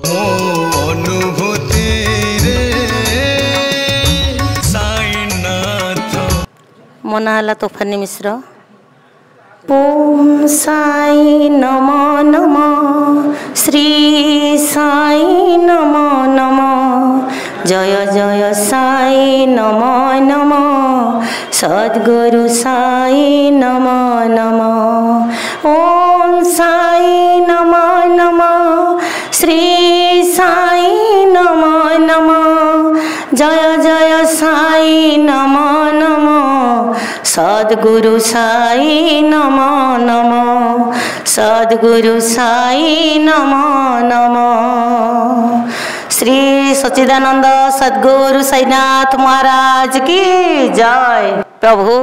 ମୋ ଅନୁଭୂତି रे साईनाथ। मो ना है तोफानी मिश्र। ओम साई नमो नमो श्री साई नमो नमो जय जय साई नमो नमो सद्गुरु साई नमो नमो। ओम साई नमो नमो श्री साई नमो नमो जय जय साई नमो नमो सद्गुरु साई नमो नमो सद्गुरु साई नमो नमो। श्री सच्चिदानंद सद्गुरु साईनाथ महाराज की जय। प्रभु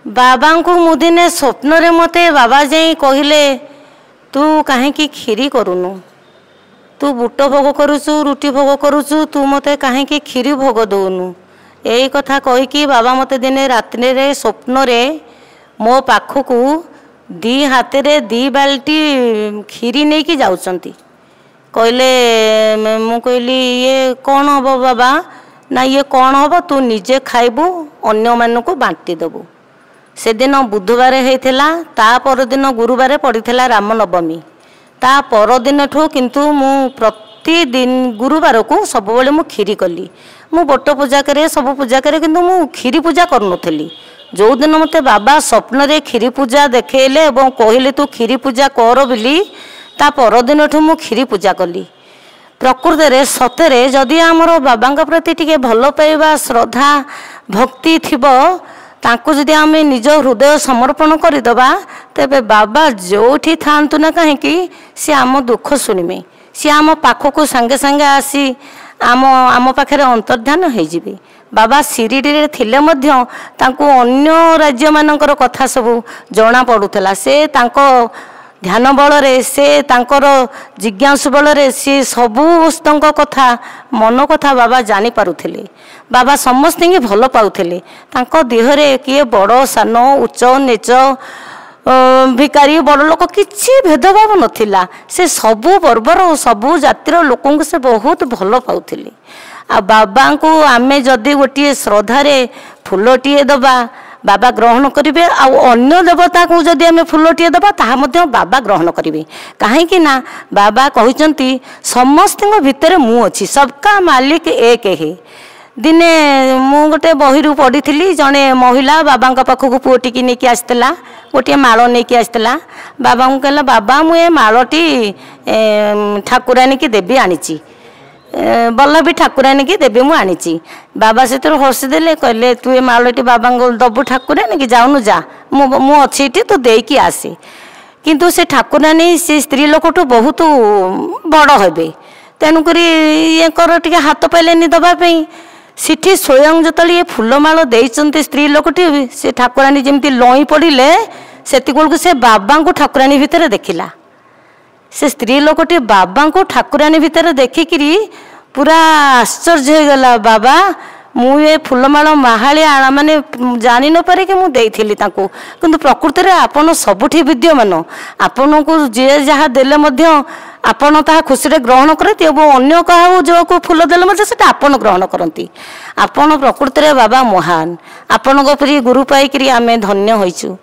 बाबा को मुदिने स्वप्न रे मते बाबा जाई कहले तू कहीं खीरी करूनु, तू बुट भोग करुचु रुटी भोग करुचु, तू मते कहीं खीरी भोग दौनु। यही कथा कहीकि बाबा मते दिने रात्रि रे स्वप्न रे मो पाखकू दी हाथ रे दी बाल्टी खीरी नहीं कि जाउचंती। कहले मु कहली ये कौन हम बाबा ना ये कौन हम तू निजे खाइबू अन्य मानक बांटी देबू। से दिन बुधवार होता ता परदिन गुरुवार पड़ीला रामनवमी ता परदिन ठू किंतु मु प्रतिदिन गुरुवार को सब बेले मु खीरी कली। मु बट पूजा करे सब पूजा करे किंतु मु खीरी पूजा करूनथली। जो दिन मते बाबा स्वप्न रे खीरी पूजा देखेले और कहले तू खीरी पूजा कर बोली ता परदिन ठू मु खीरी पूजा कली। प्रकृत रे सतरे जदि आमर बाबा प्रति टिके भल पाइबा श्रद्धा भक्ति थिबो तांको जदि आमे निज हृदय समर्पण करदेबा तेबे बाबा जोठी थांतु ना कहीं सी आम दुख शुणिमे, सी आम पाखक सांगे सांगे आसी आम पाखे अंतर्धान होइजिबे। बाबा शिरडी रे थिले मध्य तांको अन्य राज्य मानकर कथा सब जना पड़ुथला। से तांको ध्यान बल रे से तांकर जिज्ञासु बल रे सी सबू वस्तुओं कथा मन कथा बाबा जानी पारुथिले। बाबा समस्त की भल पाउथिले। तांको देहरे किए बड़ सान उच्च नीच भिकारी बड़ लोक किछि भेदभाव नथिला। से सबू वर्गर सबू जातिर लोक से बहुत भल पाउथिले। आ बाबा को आमे जदि गोटे श्रद्धारे फूलटीए दबा बाबा ग्रहण करेंगे। अन्य देवता को जदि आम फूलटीए दबा ताहा मध्य बाबा ग्रहण करेंगे। कहीं ना बाबा कहते समस्त भितर मु अच्छी सबका मालिक एक है। दिने मु गोटे बही पढ़ी जड़े महिला बाबा पाखक पुओटी नहीं आसला गोटे माल नहीं आसला। बाबा को कहला बाबा मुझे मालटी ठाकुरानी की देवी आनी बल्ल भी ठाकुरानी की देवी मु आनी। बाबा से हसीदे कहले तू ए मालटी बाबा दबु ठाकुरानी की जाऊनु जा मु अच्छी तू देकी आसे। किंतु से ठाकुरानी से स्त्री लोकठू बहुत बड़ हे तेणुक ये टे हाथ पाइले दवाई सिठी स्वयं जो ये फूलमाल देते स्त्री लोकटी से ठाकुरानी जमी लई पड़े से से बाबा को ठाकुरानी भितर देखिला। से स्त्री लोकटी बाबा को ठाकुरानी भितर देखिकी पूरा आश्चर्य हो गला। बाबा मुझे फूलमाल माहाली माने जानी न पारे कि मुझे किंतु प्रकृति में आपन सबुठी विद्यमान आपन को जे जहाँ देले आपण ता खुशी ग्रहण करती अन्य क्या जो को फूल देले आपन ग्रहण करती। आपन प्रकृति में बाबा महान आपन परी गुरु पाई आम धन्य होइचु।